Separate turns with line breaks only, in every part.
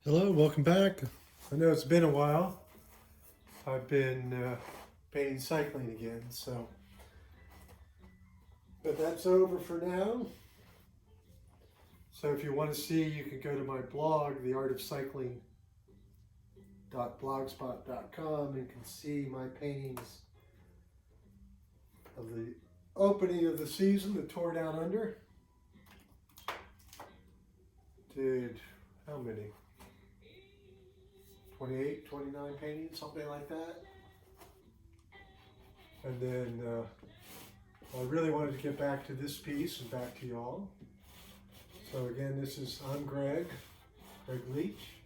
Hello, welcome back. I know it's been a while. I've been painting cycling again, but that's over for now. So if you want to see, you can go to my blog, theartofcycling.blogspot.com, and can see my paintings of the opening of the season, the Tour Down Under. Did how many? 28, 29 paintings, something like that. And then I really wanted to get back to this piece and back to y'all. So again, I'm Greig Leach,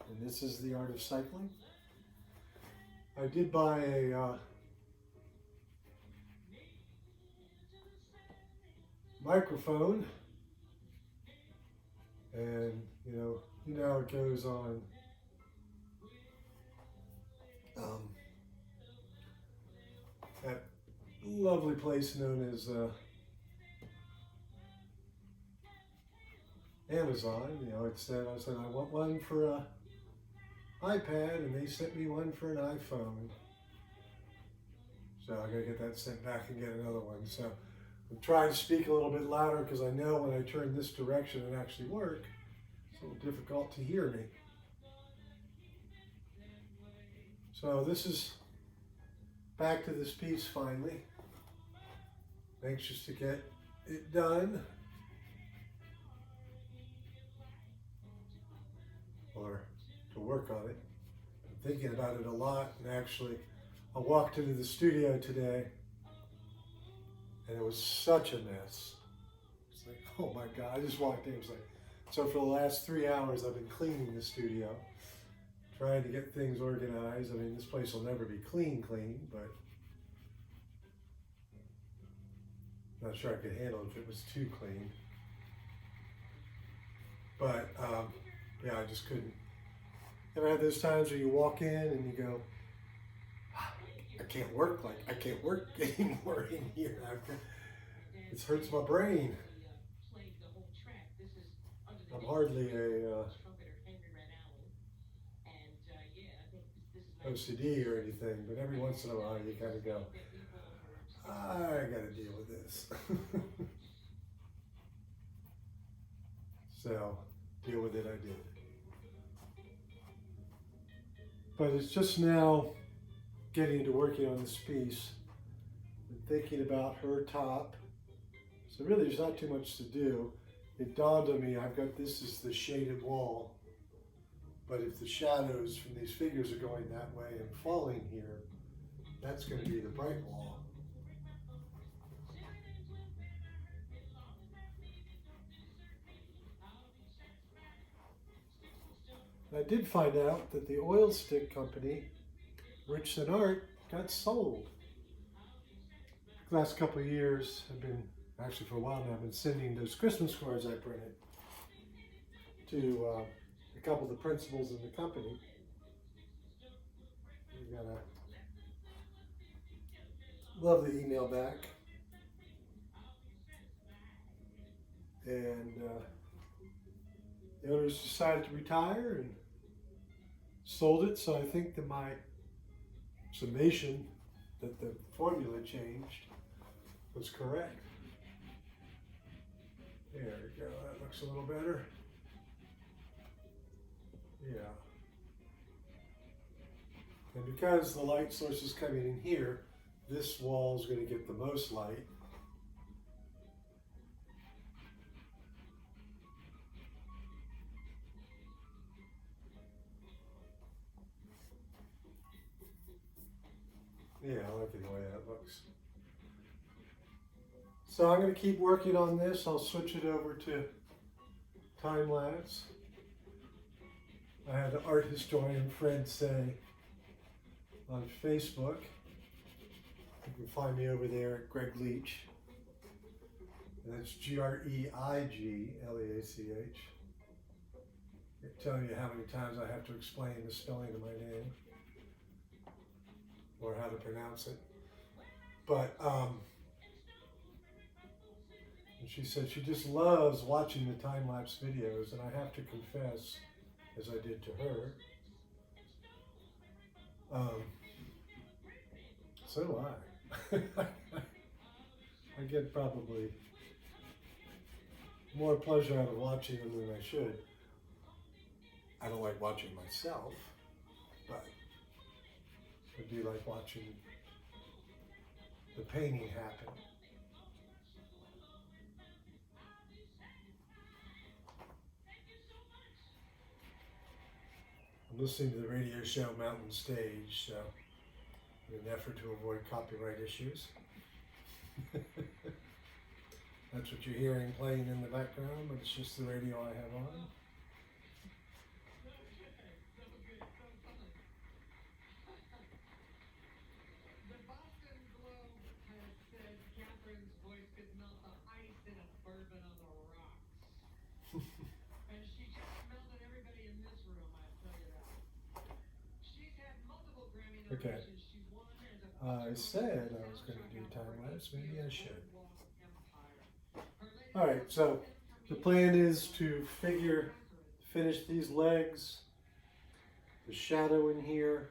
and this is The Art of Cycling. I did buy a microphone, and you know how it goes on that lovely place known as Amazon. I said I want one for a iPad, and they sent me one for an iPhone. So I gotta get that sent back and get another one. So I'm trying to speak a little bit louder because I know when I turn this direction and actually work, it's a little difficult to hear me. So this is back to this piece finally. Anxious to get it done, or to work on it. I'm thinking about it a lot, and actually I walked into the studio today and it was such a mess. It's like, oh my God, I just walked in, it was like, so for the last 3 hours I've been cleaning the studio, trying to get things organized. I mean, this place will never be clean, but I'm not sure I could handle it if it was too clean. But yeah, I just couldn't. Ever had those times where you walk in and you go, I can't work anymore in here. It hurts my brain. I'm hardly a OCD or anything, but every once in a while you kind of go, I gotta deal with this. So, deal with it, I did. But it's just now getting into working on this piece and thinking about her top. So really there's not too much to do. It dawned on me, this is the shaded wall. But if the shadows from these figures are going that way and falling here, that's going to be the bright wall. I did find out that the oil stick company, Rich and Art, got sold. The last couple of years, actually for a while now, I've been sending those Christmas cards I printed to a couple of the principals in the company. We got a lovely email back. And the owners decided to retire and sold it. So I think that my summation that the formula changed was correct. There we go, that looks a little better. Yeah. And because the light source is coming in here, this wall is going to get the most light. Yeah, I like the way that looks. So I'm going to keep working on this. I'll switch it over to time lapse. I had an art historian friend say on Facebook, you can find me over there, Greig Leach. And that's Greig Leach. It's telling you how many times I have to explain the spelling of my name or how to pronounce it. But and she said she just loves watching the time-lapse videos, and I have to confess, as I did to her. So do I. I get probably more pleasure out of watching them than I should. I don't like watching myself, but I do like watching the painting happen. I'm listening to the radio show Mountain Stage, so in an effort to avoid copyright issues. That's what you're hearing playing in the background, but it's just the radio I have on. Okay. I said I was going to do time lapse. Maybe I should. All right. So the plan is to finish these legs, the shadow in here,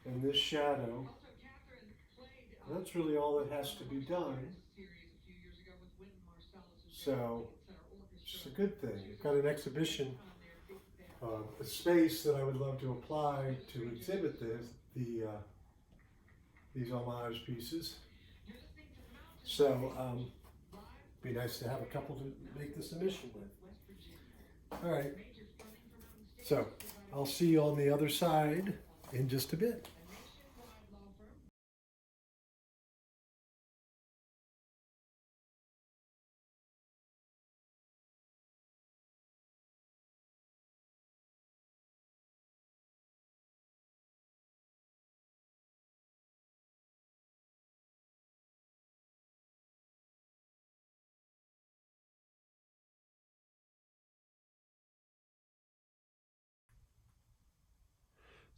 and this shadow. That's really all that has to be done. So it's a good thing. We've got an exhibition, a space that I would love to apply to exhibit these homage pieces. So be nice to have a couple to make the submission with. All right. So I'll see you on the other side in just a bit.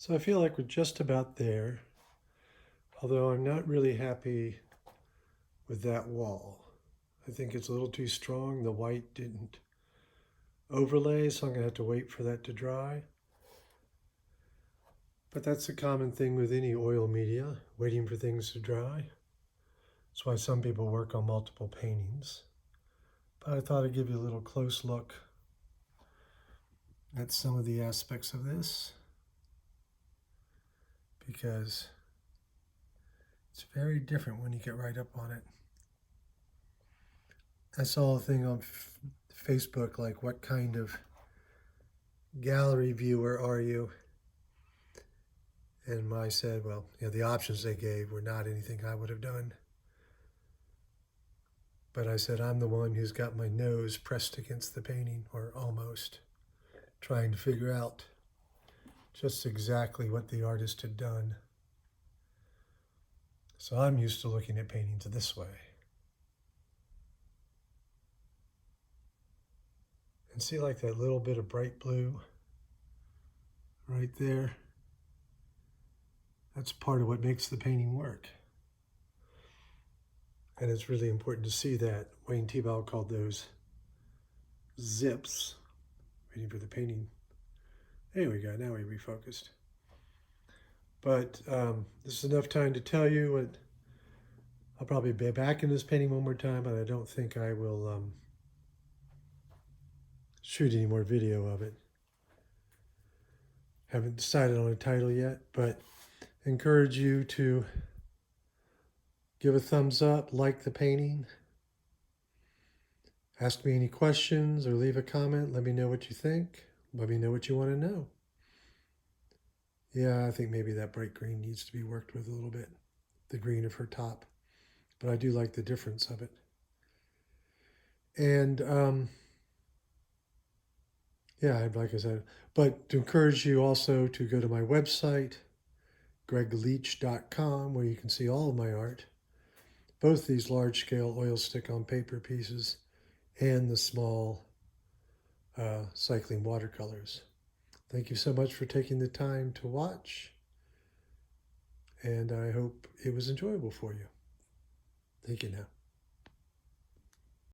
So I feel like we're just about there, although I'm not really happy with that wall. I think it's a little too strong. The white didn't overlay, so I'm going to have to wait for that to dry. But that's a common thing with any oil media, waiting for things to dry. That's why some people work on multiple paintings. But I thought I'd give you a little close look at some of the aspects of this, because it's very different when you get right up on it. I saw a thing on Facebook, like, what kind of gallery viewer are you? And I said, well, the options they gave were not anything I would have done. But I said, I'm the one who's got my nose pressed against the painting, or almost, trying to figure out just exactly what the artist had done. So I'm used to looking at paintings this way. And see, like, that little bit of bright blue right there? That's part of what makes the painting work. And it's really important to see that. Wayne Thiebaud called those zips. Waiting for the painting. There we go, now we refocused. But this is enough time to tell you what. I'll probably be back in this painting one more time, but I don't think I will shoot any more video of it. Haven't decided on a title yet, but encourage you to give a thumbs up, like the painting, ask me any questions, or leave a comment. Let me know what you think. Let me know what you want to know. Yeah, I think maybe that bright green needs to be worked with a little bit, the green of her top. But I do like the difference of it. And yeah, like I said, but to encourage you also to go to my website, greigleach.com, where you can see all of my art, both these large-scale oil stick on paper pieces and the small cycling watercolors. Thank you so much for taking the time to watch, and I hope it was enjoyable for you. Thank you now.